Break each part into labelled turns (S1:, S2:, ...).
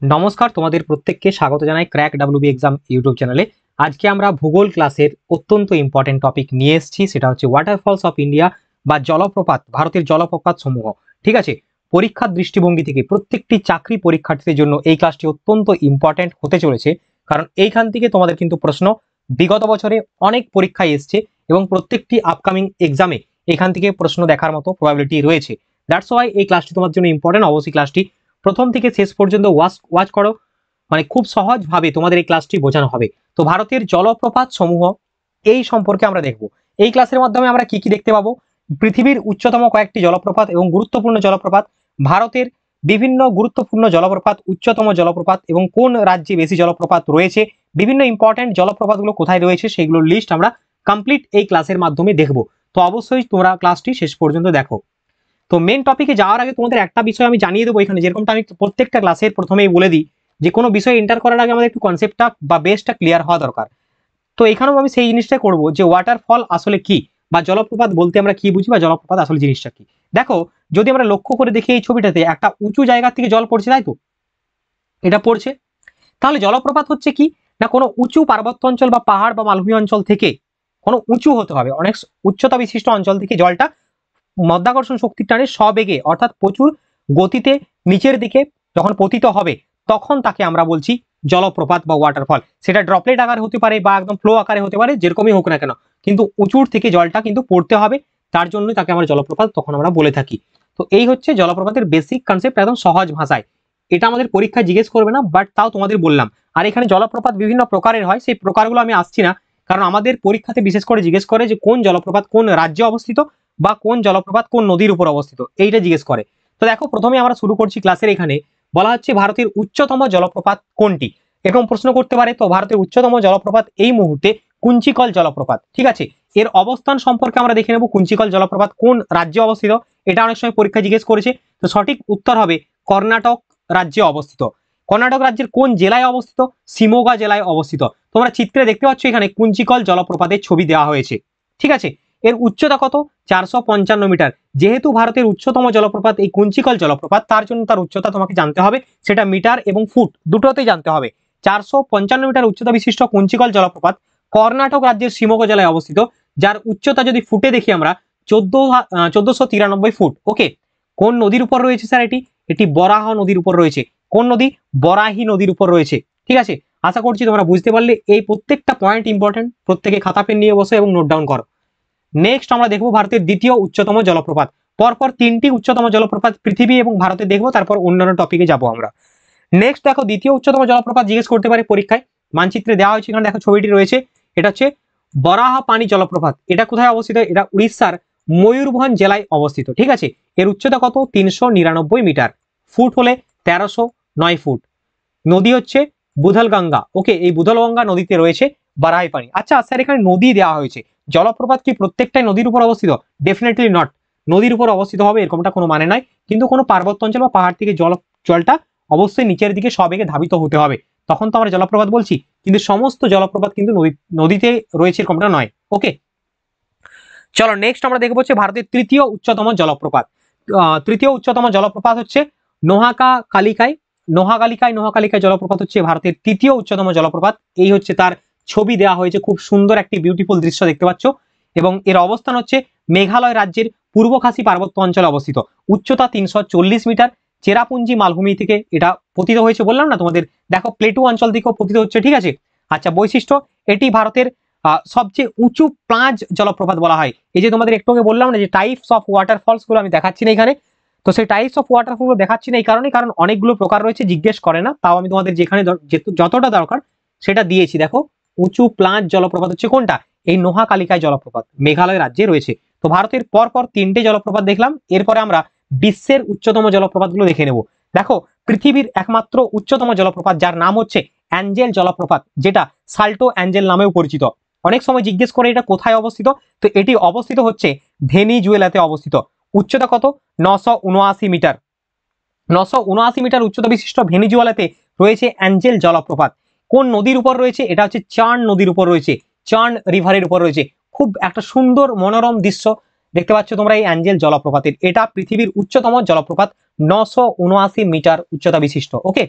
S1: নমস্কার, তোমাদের প্রত্যেককে স্বাগত জানাই ক্র্যাক ডাব্লিউবি এক্সাম ইউটিউব চ্যানেলে। আজকে আমরা ভূগোল ক্লাসের অত্যন্ত ইম্পর্টেন্ট টপিক নিয়ে এসেছি, সেটা হচ্ছে ওয়াটারফলস অফ ইন্ডিয়া বা জলপ্রপাত, ভারতের জলপ্রপাত সমূহ। ঠিক আছে, পরীক্ষার দৃষ্টিভঙ্গি থেকে প্রত্যেকটি চাকরি পরীক্ষার্থীদের জন্য এই ক্লাসটি অত্যন্ত ইম্পর্টেন্ট হতে চলেছে, কারণ এইখান থেকে তোমাদের কিন্তু প্রশ্ন বিগত বছরে অনেক পরীক্ষায় এসছে এবং প্রত্যেকটি আপকামিং এক্সামে এখান থেকে প্রশ্ন দেখার মতো প্রবাবিলিটি রয়েছে। দ্যাটস ওয়াই এই ক্লাসটি তোমার জন্য ইম্পর্টেন্ট। অবশ্যই ক্লাসটি প্রথম থেকে শেষ পর্যন্ত ওয়াচ করো, মানে খুব সহজভাবে তোমাদের এই ক্লাসটি বোঝানো হবে। তো ভারতের জলপ্রপাত সমূহ এই সম্পর্কে আমরা দেখব। এই ক্লাসের মাধ্যমে আমরা কি কি দেখতে পাবো? পৃথিবীর উচ্চতম কয়েকটি জলপ্রপাত এবং গুরুত্বপূর্ণ জলপ্রপাত, ভারতের বিভিন্ন গুরুত্বপূর্ণ জলপ্রপাত, উচ্চতম জলপ্রপাত এবং কোন রাজ্যে বেশি জলপ্রপাত রয়েছে, বিভিন্ন ইম্পর্টেন্ট জলপ্রপাতগুলো কোথায় রয়েছে সেগুলোর লিস্ট আমরা কমপ্লিট এই ক্লাসের মাধ্যমে দেখব। তো অবশ্যই তোমরা ক্লাসটি শেষ পর্যন্ত দেখো। তো মেন টপিকে যাওয়ার আগে তোমাদের একটা বিষয় আমি জানিয়ে দেবো এখানে, যেরকমটা আমি প্রত্যেকটা ক্লাসের প্রথমেই বলে দিই যে কোনো বিষয় এন্টার করার আগে আমাদের একটু কনসেপ্টটা বা বেসটা ক্লিয়ার হওয়া দরকার। তো এখানেও আমি সেই জিনিসটা করব যে ওয়াটারফল আসলে কি, বা জলপ্রপাত বলতে আমরা কি বুঝি, বা জলপ্রপাত আসলে জিনিসটা কি। দেখো, যদি আমরা লক্ষ্য করে দেখি এই ছবিটাতে একটা উঁচু জায়গা থেকে জল পড়ছে, তাই তো এটা পড়ছে। তাহলে জলপ্রপাত হচ্ছে কি না, কোনো উঁচু পার্বত্য অঞ্চল বা পাহাড় বা মালভূমি অঞ্চল থেকে, কোনো উঁচু হতে হবে, অনেক উচ্চতা বিশিষ্ট অঞ্চল থেকে জলটা মাধ্যাকর্ষণ শক্তির টানে সবেগে অর্থাৎ প্রচুর গতিতে নিচের দিকে যখন পতিত হবে তখন তাকে আমরা বলছি জলপ্রপাত বা ওয়াটারফল। সেটা ড্রপলেট আকারে হতে পারে বা একদম ফ্লো আকারে হতে পারে, যেরকমই হোক না কেন, কিন্তু উঁচুর থেকে জলটা কিন্তু পড়তে হবে, তার জন্য তাকে আমরা জলপ্রপাত তখন আমরা বলে থাকি। তো এই হচ্ছে জলপ্রপাতের বেসিক কনসেপ্ট, একদম সহজ ভাষায়। এটা আমাদের পরীক্ষায় জিজ্ঞেস করবে না, বাট তাও তোমাদের বললাম। আর এখানে জলপ্রপাত বিভিন্ন প্রকারের হয়, সেই প্রকারগুলো আমি আসছি না, কারণ আমাদের পরীক্ষাতে বিশেষ করে জিজ্ঞেস করে যে কোন জলপ্রপাত কোন রাজ্যে অবস্থিত বা কোন জলপ্রপাত কোন নদীর উপর অবস্থিত, এইটা জিজ্ঞেস করে। তো দেখো, প্রথমে আমরা শুরু করছি ক্লাসের। এখানে বলা হচ্ছে ভারতের উচ্চতম জলপ্রপাত কোনটি, এরকম প্রশ্ন করতে পারে। তো ভারতের উচ্চতম জলপ্রপাত এই মুহূর্তে কুঞ্চিকল জলপ্রপাত। ঠিক আছে, এর অবস্থান সম্পর্কে আমরা দেখে নেব। কুঞ্চিকল জলপ্রপাত কোন রাজ্যে অবস্থিত, এটা অনেক সময় পরীক্ষা জিজ্ঞেস করেছে। তো সঠিক উত্তর হবে কর্ণাটক রাজ্যে অবস্থিত। কর্ণাটক রাজ্যের কোন জেলায় অবস্থিত? শিমোগা জেলায় অবস্থিত। তোমরা চিত্রে দেখতে পাচ্ছ এখানে কুঞ্চিকল জলপ্রপাতের ছবি দেওয়া হয়েছে। ঠিক আছে, এর উচ্চতা কত? 455 মিটার। যেহেতু ভারতের উচ্চতম জলপ্রপাত এই কুঞ্চিকল জলপ্রপাত, তার জন্য তার উচ্চতা তোমাকে জানতে হবে, সেটা মিটার এবং ফুট দুটোতেই জানতে হবে। 455 মিটার উচ্চতা বিশিষ্ট কুঞ্চিকল জলপ্রপাত কর্ণাটক রাজ্যের শিমোগা জেলায় অবস্থিত, যার উচ্চতা যদি ফুটে দেখি আমরা 1493 ফুট। ওকে, কোন নদীর উপর রয়েছে স্যার? এটি এটি বরাহ নদীর উপর রয়েছে। কোন নদী? বরাহি নদীর উপর রয়েছে। ঠিক আছে, আশা করছি তোমরা বুঝতে পারলে। এই প্রত্যেকটা পয়েন্ট ইম্পর্টেন্ট, প্রত্যেকে খাতা পেন নিয়ে বসো এবং নোট ডাউন করো। নেক্সট আমরা দেখবো ভারতের দ্বিতীয় উচ্চতম জলপ্রপাত। পরপর তিনটি উচ্চতম জলপ্রপাত পৃথিবী এবং ভারতে দেখবো, তারপর অন্যান্য টপিকে যাব আমরা। নেক্সট দেখো, দ্বিতীয় উচ্চতম জলপ্রপাত জিজ্ঞেস করতে পারে পরীক্ষায়, মানচিত্রে দেওয়া হয়েছে, এখানে দেখো ছবিটি রয়েছে। এটা হচ্ছে বরাহ পানি জলপ্রপাত। এটা কোথায় অবস্থিত? এটা উড়িষ্যার ময়ূরভঞ্জ জেলায় অবস্থিত। ঠিক আছে, এর উচ্চতা কত? 399 মিটার। ফুট হলে 1309 ফুট। নদী হচ্ছে বুধলগঙ্গা। ওকে, এই বুধলগঙ্গা নদীতে রয়েছে বারাহি পানি। আচ্ছা স্যার, এখানে নদী দেওয়া হয়েছে, জলপ্রপাত কি প্রত্যেকটাই নদীর উপর অবস্থিত? Definitely not. নদীর উপর অবস্থিত হবে এরকমটা কোনো মানে নয়, কিন্তু কোনো পার্বত্য অঞ্চল বা পাহাড় থেকে জলটা অবশ্যই নিচের দিকে সবেগে ধাবিত হতে হবে, তখন তো আমরা জলপ্রপাত বলছি। কিন্তু সমস্ত জলপ্রপাত কিন্তু নদীতে রয়েছে এরকমটা নয়। ওকে, চলো নেক্সট আমরা দেখবো হচ্ছে ভারতের তৃতীয় উচ্চতম জলপ্রপাত। তৃতীয় উচ্চতম জলপ্রপাত হচ্ছে নোহাকালিকায় জলপ্রপাত হচ্ছে ভারতের তৃতীয় উচ্চতম জলপ্রপাত। এই হচ্ছে তার ছবি দেওয়া হয়েছে, খুব সুন্দর একটি বিউটিফুল দৃশ্য দেখতে পাচ্ছ। এবং এর অবস্থান হচ্ছে মেঘালয় রাজ্যের পূর্ব খাসি পার্বত্য অঞ্চলে অবস্থিত। উচ্চতা 340 মিটার। চেরাপুঞ্জি মালভূমি থেকে এটা পতিত হয়েছে, বললাম না তোমাদের। দেখো, প্লেটু অঞ্চল থেকেও পতিত হচ্ছে। ঠিক আছে, আচ্ছা বৈশিষ্ট্য, এটি ভারতের সবচেয়ে উঁচু প্লাজ জলপ্রপাত বলা হয়। এই যে তোমাদের একটু আগে বললাম না যে টাইপস অফ ওয়াটারফলস গুলো আমি দেখাচ্ছি না এখানে, তো সেই টাইপস অফ ওয়াটারফল গুলো দেখাচ্ছি না এই কারণে, কারণ অনেকগুলো প্রকার রয়েছে, জিজ্ঞেস করে না, তাও আমি তোমাদের যেখানে যতটা দরকার সেটা দিয়েছি। দেখো, উঁচু প্লাজ জলপ্রপাত হচ্ছে কোনটা? এই নোহাকালিকায় জলপ্রপাত, মেঘালয় রাজ্যে রয়েছে। তো ভারতের পরপর তিনটে জলপ্রপাত দেখলাম, এরপরে আমরা বিশ্বের উচ্চতম জলপ্রপাত গুলো দেখে নেব। দেখো, পৃথিবীর একমাত্র উচ্চতম জলপ্রপাত যার নাম হচ্ছে অ্যাঞ্জেল জলপ্রপাত, যেটা সাল্টো অ্যাঞ্জেল নামেও পরিচিত। অনেক সময় জিজ্ঞেস করে এটা কোথায় অবস্থিত, তো এটি অবস্থিত হচ্ছে ভেনিজুয়েলাতে অবস্থিত। উচ্চতা কত? 979 মিটার। 979 মিটার উচ্চতা বিশিষ্ট ভেনিজুয়েলাতে রয়েছে অ্যাঞ্জেল জলপ্রপাত। কোন নদীর উপর রয়েছে? এটা হচ্ছে চার্ন নদীর উপর রয়েছে, চার্ন রিভারের উপর রয়েছে। খুব একটা সুন্দর মনোরম দৃশ্য দেখতে পাচ্ছ তোমরা এই অ্যাঞ্জেল জলপ্রপাতের। এটা পৃথিবীর উচ্চতম জলপ্রপাত, 979 মিটার উচ্চতা বিশিষ্ট। ওকে,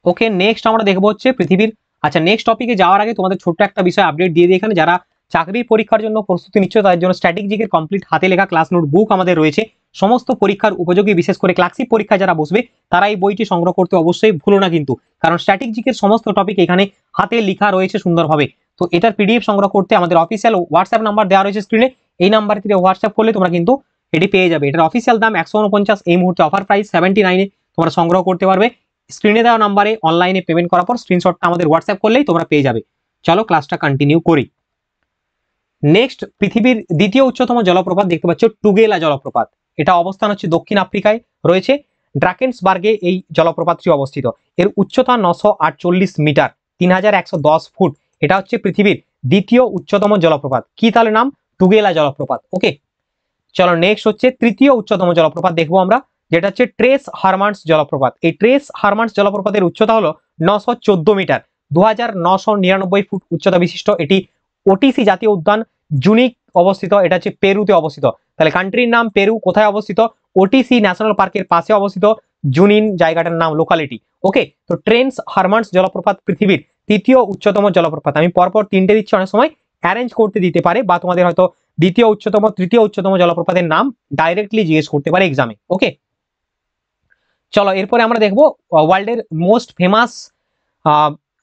S1: ওকে, নেক্সট আমরা দেখবো হচ্ছে পৃথিবীর, আচ্ছা নেক্সট টপিকে যাওয়ার আগে তোমাদের ছোট্ট একটা বিষয় আপডেট দিয়ে দিই এখানে, যারা চাকরির পরীক্ষার জন্য প্রস্তুতি নিচ্ছ তাদের জন্য স্ট্র্যাটেজিকের কমপ্লিট হাতে লেখা ক্লাস নোট বুক আমাদের রয়েছে, সমস্ত পরীক্ষার উপযোগী, বিশেষ করে ক্লাসিক পরীক্ষা যারা বসবে তারা এই বইটি সংগ্রহ করতে অবশ্যই ভুলো না কিন্তু, কারণ স্ট্র্যাটেজিকের সমস্ত টপিক এখানে হাতে লেখা রয়েছে সুন্দরভাবে। তো এটার পিডিএফ সংগ্রহ করতে আমাদের অফিসিয়াল হোয়াটসঅ্যাপ নাম্বার দেওয়া রয়েছে স্ক্রিনে, এই নাম্বার থেকে হোয়াটসঅ্যাপ করলে তোমরা কিন্তু এটি পেয়ে যাবে। এটার অফিসিয়াল দাম 149, এই মুহূর্তে অফার প্রাইস 79-এ তোমরা সংগ্রহ করতে পারবে। স্ক্রিনে দেওয়া নাম্বারে অনলাইনে পেমেন্ট করার পর স্ক্রিনশটটা আমাদের হোয়াটসঅ্যাপ করলেই তোমরা পেয়ে যাবে। চলো ক্লাসটা কন্টিনিউ করি। নেক্সট, পৃথিবীর দ্বিতীয় উচ্চতম জলপ্রপাত দেখতে পাচ্ছ টুগেলা জলপ্রপাত, এটা অবস্থান হচ্ছে দক্ষিণ আফ্রিকায় রয়েছে, ড্রাকেন্সবার্গে এই জলপ্রপাতটি অবস্থিত। এর উচ্চতা 948 মিটার, 3110 ফুট। এটা হচ্ছে পৃথিবীর দ্বিতীয় উচ্চতম জলপ্রপাত। কি তাহলে নাম? টুগেলা জলপ্রপাত। ওকে, চলো নেক্সট হচ্ছে তৃতীয় উচ্চতম জলপ্রপাত দেখবো আমরা, যেটা হচ্ছে ট্রেস হারমান্স জলপ্রপাত। এই ট্রেস হারমান্স জলপ্রপাতের উচ্চতা হলো 914 মিটার, 2999 ফুট উচ্চতা বিশিষ্ট। এটি ওটিসি জাতীয় উদ্যান জুনিক অবস্থিত, এটা হচ্ছে পেরুতে অবস্থিত। তাহলে কান্ট্রির নাম পেরু, কোথায় অবস্থিত? ওটিসি ন্যাশনাল পার্কের পাশে অবস্থিত, জুনিন জায়গাটার নাম, লোকালিটি। ওকে, তো ট্রেন্স হারমান্স জলপ্রপাত পৃথিবীর তৃতীয় উচ্চতম জলপ্রপাত। আমি পরপর তিনটে দিচ্ছি, অনেক সময় অ্যারেঞ্জ করতে দিতে পারে, বা তোমাদের হয়তো দ্বিতীয় উচ্চতম তৃতীয় উচ্চতম জলপ্রপাতের নাম ডাইরেক্টলি জিজ্ঞেস করতে পারে এক্সামে। ওকে, চলো এরপরে আমরা দেখবো ওয়ার্ল্ডের মোস্ট ফেমাস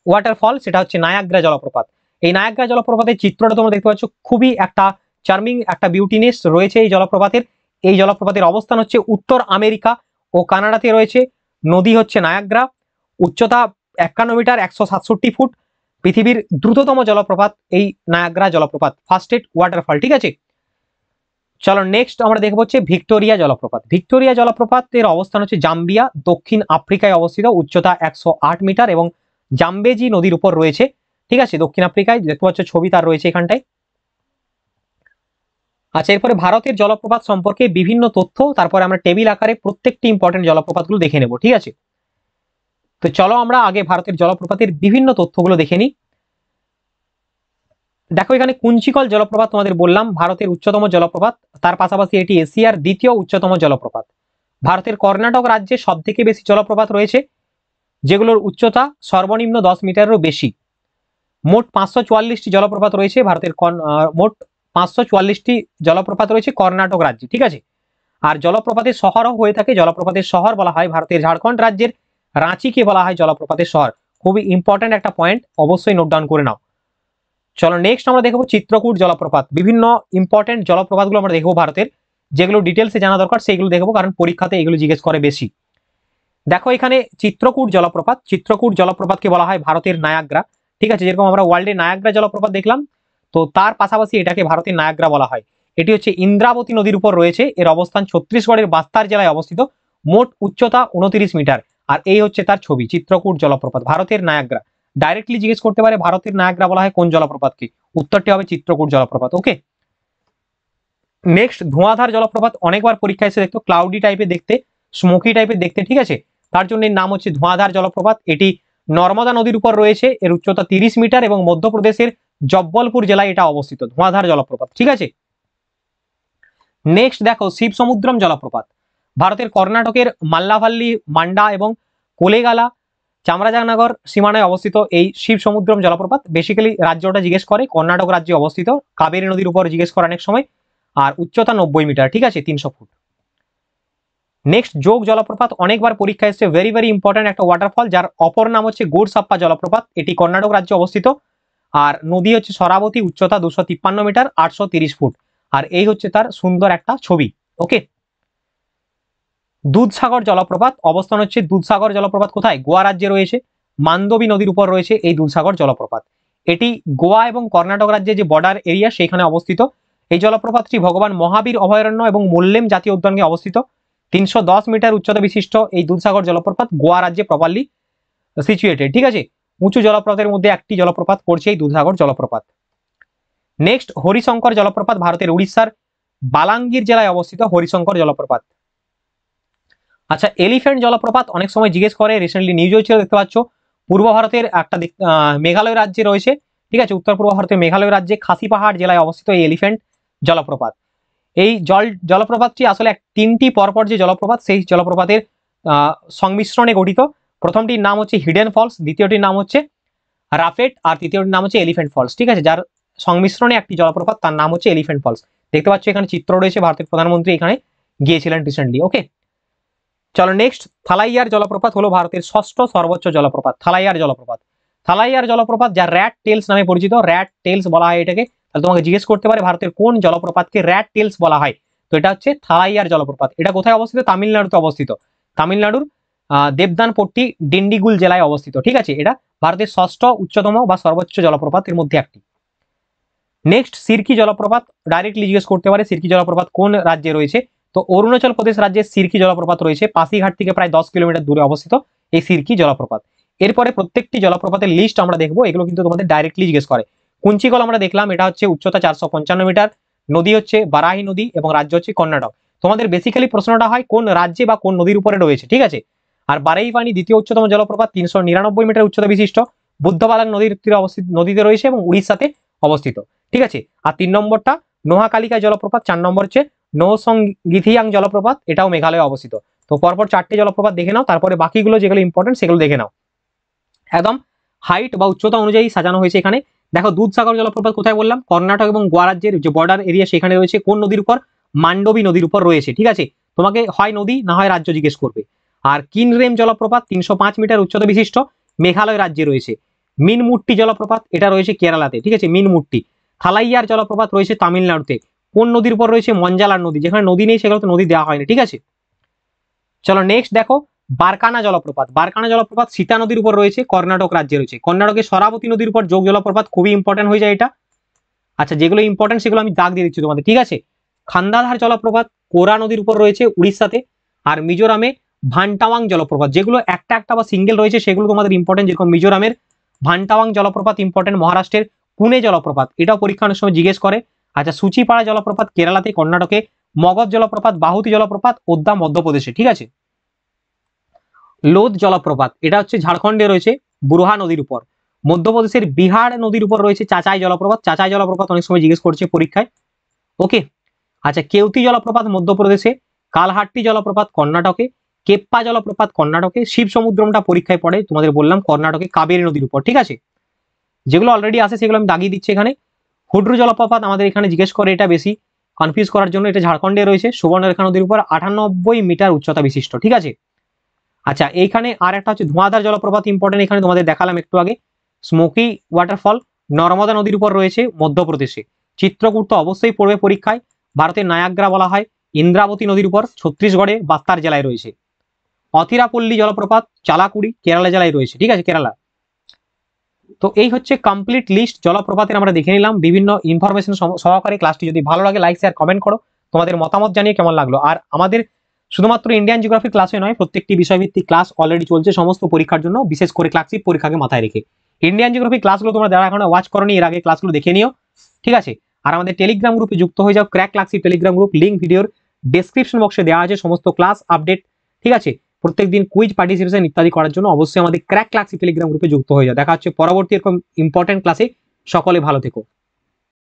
S1: ওয়াটারফল, সেটা হচ্ছে নায়াগ্রা জলপ্রপাত। এই নায়াগ্রা জলপ্রপাতের চিত্রটা তোমরা দেখতে পাচ্ছ, খুবই একটা চার্মিং, একটা বিউটিনেস রয়েছে এই জলপ্রপাতের। এই জলপ্রপাতের অবস্থান হচ্ছে উত্তর আমেরিকা ও কানাডাতে রয়েছে। নদী হচ্ছে নায়াগ্রা, উচ্চতা 51 মিটার 167 ফুট। পৃথিবীর দ্রুততম জলপ্রপাত এই নায়াগ্রা জলপ্রপাত, ফাস্টেস্ট ওয়াটারফল। ঠিক আছে, চলো নেক্সট আমরা দেখবো হচ্ছে ভিক্টোরিয়া জলপ্রপাত। ভিক্টোরিয়া জলপ্রপাতের অবস্থান হচ্ছে জাম্বিয়া, দক্ষিণ আফ্রিকায় অবস্থিত, উচ্চতা 108 মিটার এবং জাম্বেজি নদীর উপর রয়েছে। ঠিক আছে, দক্ষিণ আফ্রিকায়, দেখতে পাচ্ছ ছবি তার রয়েছে এখানটায়। আচ্ছা, এরপরে ভারতের জলপ্রপাত সম্পর্কে বিভিন্ন তথ্য, তারপরে আমরা টেবিল আকারে প্রত্যেকটি ইম্পর্টেন্ট জলপ্রপাতগুলো দেখে নেব। ঠিক আছে, তো চলো আমরা আগে ভারতের জলপ্রপাতের বিভিন্ন তথ্যগুলো দেখে নিই। দেখো এখানে কুঞ্চিকল জলপ্রপাত তোমাদের বললাম ভারতের উচ্চতম জলপ্রপাত, তার পাশাপাশি এটি এশিয়ার দ্বিতীয় উচ্চতম জলপ্রপাত। ভারতের কর্ণাটক রাজ্যে সব থেকে বেশি জলপ্রপাত রয়েছে, যেগুলোর উচ্চতা সর্বনিম্ন 10 মিটারেরও বেশি। মোট 544টি জলপ্রপাত রয়েছে ভারতের, মোট 544টি জলপ্রপাত রয়েছে কর্ণাটক রাজ্যে। ঠিক আছে, আর জলপ্রপাতের শহরও হয়ে থাকে, জলপ্রপাতের শহর বলা হয় ভারতের ঝাড়খণ্ড রাজ্যের রাঁচিকে বলা হয় জলপ্রপাতের শহর। খুবই ইম্পর্টেন্ট একটা পয়েন্ট, অবশ্যই নোট ডাউন করে নাও। চলো নেক্সট আমরা দেখবো চিত্রকূট জলপ্রপাত। বিভিন্ন ইম্পর্টেন্ট জলপ্রপাতগুলো আমরা দেখবো ভারতের, যেগুলো ডিটেলসে জানা দরকার সেইগুলো দেখবো, কারণ পরীক্ষাতে এগুলো জিজ্ঞেস করে বেশি। দেখো এখানে চিত্রকূট জলপ্রপাত, চিত্রকূট জলপ্রপাতকে বলা হয় ভারতের নায়াগ্রা। ঠিক আছে, যেরকম আমরা ওয়ার্ল্ডের নায়াগ্রা জলপ্রপাত দেখলাম, তো তার পাশাপাশি এটাকে ভারতের নায়াগ্রা বলা হয়। এটি হচ্ছে ইন্দ্রাবতী নদীর উপর রয়েছে, এর অবস্থান ছত্তিশগড়ের বাস্তার জেলায় অবস্থিত, মোট উচ্চতা 29 মিটার। আর এই হচ্ছে তার ছবি, চিত্রকূট জলপ্রপাত, ভারতের নায়াগ্রা। ডাইরেক্টলি জিজ্ঞেস করতে পারে ভারতের নায়াগ্রা বলা হয় কোন জলপ্রপাতকে, উত্তরটি হবে চিত্রকূট জলপ্রপাত। ওকে, নেক্সট ধোঁয়াধার জলপ্রপাত, অনেকবার পরীক্ষায় এসে দেখতো, ক্লাউডি টাইপের দেখতে, স্মোকি টাইপের দেখতে। ঠিক আছে, তার জন্য এর নাম হচ্ছে ধোঁয়াধার জলপ্রপাত। এটি নর্মদা নদীর উপর রয়েছে, এর উচ্চতা 30 মিটার এবং মধ্যপ্রদেশের জব্বলপুর জেলায় এটা অবস্থিত, ধোঁয়াধার জলপ্রপাত। ঠিক আছে, নেক্সট দেখো শিব সমুদ্রম জলপ্রপাত, ভারতের কর্ণাটকের মাল্লাভাল্লি, মান্ডা এবং কোলেগালা চামরাজনগর সীমানায় অবস্থিত এই শিব সমুদ্রম জলপ্রপাত। বেসিক্যালি রাজ্যটা জিজ্ঞেস করে, কর্ণাটক রাজ্যে অবস্থিত, কাবেরী নদীর উপর জিজ্ঞেস করে অনেক সময়। আর উচ্চতা 90 মিটার। ঠিক আছে, 300 ফুট। নেক্সট যোগ জলপ্রপাত, অনেকবার পরীক্ষা এসেছে, ভেরি ভেরি ইম্পর্টেন্ট একটা ওয়াটারফল, যার অপর নাম হচ্ছে গোড়সাপ্পা জলপ্রপাত। এটি কর্ণাটক রাজ্যে অবস্থিত, আর নদী হচ্ছে সরাবতী, উচ্চতা 253 মিটার 830 ফুট। আর এই হচ্ছে তার সুন্দর একটা ছবি। ওকে, দুধসাগর জলপ্রপাত, অবস্থান হচ্ছে দুধসাগর জলপ্রপাত কোথায়? গোয়া রাজ্যে রয়েছে, মান্দবী নদীর উপর রয়েছে এই দুধসাগর জলপ্রপাত। এটি গোয়া এবং কর্ণাটক রাজ্যে যে বর্ডার এরিয়া সেখানে অবস্থিত। এই জলপ্রপাতটি ভগবান মহাবীর অভয়ারণ্য এবং মোল্লেম জাতীয় উদ্যানে অবস্থিত। 310 মিটার উচ্চতা বিশিষ্ট এই দুধসাগর জলপ্রপাত গোয়া রাজ্যে প্রপারলি সিচুয়েটেড। ঠিক আছে, উঁচু জলপ্রপাতের মধ্যে একটি জলপ্রপাত পড়ছে এই দুধসাগর জলপ্রপাত। নেক্সট হরিশঙ্কর জলপ্রপাত, ভারতের উড়িষ্যার বালাঙ্গীর জেলায় অবস্থিত হরিশঙ্কর জলপ্রপাত। আচ্ছা, এলিফ্যান্ট জলপ্রপাত অনেক সময় জিজ্ঞেস করে, রিসেন্টলি নিউজও ছিল, দেখতে পাচ্ছ পূর্ব ভারতের একটা মেঘালয় রাজ্যে রয়েছে। ঠিক আছে, উত্তর পূর্ব ভারতের মেঘালয় রাজ্যে খাসি পাহাড় জেলায় অবস্থিত এই এলিফ্যান্ট জলপ্রপাত। এই জলপ্রপাতটি আসলে তিনটি পরপর যে জলপ্রপাত, সেই জলপ্রপাতের সংমিশ্রণে গঠিত। প্রথমটির নাম হচ্ছে হিডেন ফলস, দ্বিতীয়টির নাম হচ্ছে রাফেট, আর তৃতীয়টির নাম হচ্ছে এলিফ্যান্ট ফলস। ঠিক আছে, যার সংমিশ্রণে একটি জলপ্রপাত, তার নাম হচ্ছে এলিফ্যান্ট ফলস। দেখতে পাচ্ছ এখানে চিত্র রয়েছে, ভারতের প্রধানমন্ত্রী এখানে গিয়েছিলেন রিসেন্টলি। ওকে, চলো নেক্সট। থালাইয়ার জলপ্রপাত হলো ভারতের ষষ্ঠ সর্বোচ্চ জলপ্রপাত। থালাইয়ার জলপ্রপাত, থালাইয়ার জলপ্রপাত যা র্যাট টেলস নামে পরিচিত, র্যাট টেলস বলা হয় এটাকে। তাহলে তোমাকে জিজ্ঞেস করতে পারে ভারতের কোন জলপ্রপাতকে র্যাট টেলস বলা হয়, তো এটা হচ্ছে থালাইয়ার জলপ্রপাত। এটা কোথায় অবস্থিত? তামিলনাড়ুতে অবস্থিত। তামিলনাড়ুর দেবদানপট্টি ডিন্ডিগুল জেলায় অবস্থিত। ঠিক আছে, এটা ভারতের ষষ্ঠ উচ্চতম বা সর্বোচ্চ জলপ্রপাতের মধ্যে একটি। নেক্সট, সিরকি জলপ্রপাত ডাইরেক্টলি জিজ্ঞেস করতে পারে সিরকি জলপ্রপাত কোন রাজ্যে রয়েছে, তো অরুণাচল প্রদেশ রাজ্যের সিরকি জলপ্রপাত রয়েছে, পাসিঘাট থেকে প্রায় 10 কিলোমিটার দূরে অবস্থিত এই সিরকি জলপ্রপাত। এরপরে প্রত্যেকটি জলপ্রপাতের লিস্ট আমরা দেখবো, এগুলো কিন্তু তোমাদের ডাইরেক্টলি জিজ্ঞেস করে। কুঞ্চিকল আমরা দেখলাম, এটা হচ্ছে উচ্চতা 455 মিটার, নদী হচ্ছে বারাহি নদী এবং রাজ্য হচ্ছে কর্ণাটক। তোমাদের বেসিক্যালি প্রশ্নটা হয় কোন রাজ্যে বা কোন নদীর উপরে রয়েছে। ঠিক আছে, আর বারাইপানি দ্বিতীয় উচ্চতম জলপ্রপাত, 399 মিটার উচ্চতা বিশিষ্ট, বুদ্ধবালাং নদীর তীরে অবস্থিত, নদীতে রয়েছে এবং উড়িষ্যাতে অবস্থিত। ঠিক আছে, আর 3 নম্বরটা নোহাকালিকা জলপ্রপাত, 4 নম্বর হচ্ছে নৌসংগিথিয়াং জলপ্রপাত, এটাও মেঘালয়ে অবস্থিত। তো পরপর 4টে জলপ্রপাত দেখে নাও, তারপরে বাকিগুলো যেগুলো ইম্পর্টেন্ট সেগুলো দেখে নাও। একদম হাইট বা উচ্চতা অনুযায়ী সাজানো হয়েছে এখানে। দেখো দুধসাগর জলপ্রপাত কোথায় বললাম? কর্ণাটক এবং গোয়া রাজ্যের যে বর্ডার এরিয়া সেখানে রয়েছে। কোন নদীর উপর? মান্ডবী নদীর উপর রয়েছে। ঠিক আছে, তোমাকে হয় নদী না হয় রাজ্য জিজ্ঞেস করবে। আর কিনরেম জলপ্রপাত 305 মিটার উচ্চতা বিশিষ্ট, মেঘালয় রাজ্যে রয়েছে। মিনমুট্টি জলপ্রপাত, এটা রয়েছে কেরালাতে। ঠিক আছে, মিনমুট্টি। থালাইয়ার জলপ্রপাত রয়েছে তামিলনাড়ুতে। কোন নদীর উপর রয়েছে? মঞ্জালার নদী। যেখানে নদী নেই সেগুলো তো নদী দেওয়া হয়নি। ঠিক আছে, চলো নেক্সট দেখো বারকানা জলপ্রপাত। বারকানা জলপ্রপাত সীতা নদীর উপর রয়েছে, কর্ণাটক রাজ্যে রয়েছে। কর্ণাটকের সরাবতী নদীর উপর যোগ জলপ্রপাত, খুবই ইম্পর্টেন্ট হয়ে যায় এটা। আচ্ছা, যেগুলো ইম্পর্টেন্ট সেগুলো আমি দাগ দিয়ে দিচ্ছি তোমাদের। ঠিক আছে, খান্দাধার জলপ্রপাত কোরা নদীর উপর রয়েছে উড়িষ্যাতে। আর মিজোরামে ভান্টাওয়াং জলপ্রপাত, যেগুলো একটা একটা বা সিঙ্গেল রয়েছে সেগুলো তোমাদের ইম্পর্টেন্ট। যেরকম মিজোরামের ভান্টাওয়াং জলপ্রপাত ইম্পর্টেন্ট। মহারাষ্ট্রের পুনে জলপ্রপাত, এটাও পরীক্ষা অনেক সময় জিজ্ঞেস করে। আচ্ছা, সুচিপাড়া জলপ্রপাত কেরালাতে। কর্ণাটকে মগধ জলপ্রপাত, বাহুতি জলপ্রপাত ওদ্দা মধ্যপ্রদেশে। ঠিক আছে, লোদ জলপ্রপাত, এটা হচ্ছে ঝাড়খণ্ডে রয়েছে বুরহা নদীর উপর। মধ্যপ্রদেশের বিহার নদীর উপর রয়েছে চাচাই জলপ্রপাত। চাচাই জলপ্রপাত অনেক সময় জিজ্ঞেস করছে পরীক্ষায়। ওকে, আচ্ছা, কেউতি জলপ্রপাত মধ্যপ্রদেশে, কালহাট্টি জলপ্রপাত কর্ণাটকে, কেপ্পা জলপ্রপাত কর্ণাটকে, শিব সমুদ্রমটা পরীক্ষায় পড়ে তোমাদের বললাম কর্ণাটকে কাবেরী নদীর উপর। ঠিক আছে, যেগুলো অলরেডি আছে সেগুলো আমি দাগিয়ে দিচ্ছি এখানে। হুড্রু জলপ্রপাত আমাদের এখানে জিজ্ঞেস করে, এটা বেশি কনফিউজ করার জন্য। এটা ঝাড়খণ্ডে রয়েছে, সুবর্ণরেখা নদীর উপর 98 মিটার উচ্চতা বিশিষ্ট। ঠিক আছে, আচ্ছা এইখানে আর একটা হচ্ছে ধোঁয়াধার জলপ্রপাত ইম্পর্টেন্ট, এখানে তোমাদের দেখালাম একটু আগে। স্মোকি ওয়াটারফল নর্মদা নদীর উপর রয়েছে মধ্যপ্রদেশে। চিত্রকূট তো অবশ্যই পড়বে পরীক্ষায়, ভারতের নায়াগ্রা বলা হয়। ইন্দ্রাবতী নদীর উপর ছত্তিশগড়ে বাস্তার জেলায় রয়েছে। অতিরাপল্লী জলপ্রপাত চালাকুড়ি কেরালা জেলায় রয়েছে। ঠিক আছে, কেরালা। তো এই হচ্ছে কমপ্লিট লিস্ট জলপ্রপাতের আমরা দেখে নিলাম। বিভিন্ন ইনফরমেশন সহকারে ক্লাসটি যদি ভালো লাগে লাইক শেয়ার কমেন্ট করো, তোমাদের মতামত জানিয়ে কেমন লাগলো। আর আমাদের শুধুমাত্র ইন্ডিয়ান জিওগ্রাফি ক্লাসে নয়, প্রত্যেকটি বিষয়ভিত্তিক ক্লাস অলরেডি চলছে সমস্ত পরীক্ষার জন্য, বিশেষ করে ক্লাসিক পরীক্ষাকে মাথায় রেখে। ইন্ডিয়ান জিওগ্রাফি ক্লাসগুলো তোমরা যারা এখন ওয়াচ করোনি এর আগে ক্লাসগুলো দেখে নিও। ঠিক আছে, আর আমাদের টেলিগ্রাম গ্রুপে যুক্ত হয়ে যাও, crack classic Telegram group, link ভিডিওর ডেসক্রিপশন বক্সে দেওয়া আছে সমস্ত ক্লাস আপডেট। ঠিক আছে, প্রত্যেকদিন কুইজ পার্টিসিপেশন ইত্যাদি করার জন্য অবশ্যই আমাদের ক্র্যাক ক্লাসিক টেলিগ্রাম গ্রুপে যুক্ত হয়ে যাও। দেখা হচ্ছে পরবর্তী এরকম ইম্পর্টেন্ট ক্লাসে। সকলে ভালো থেকো।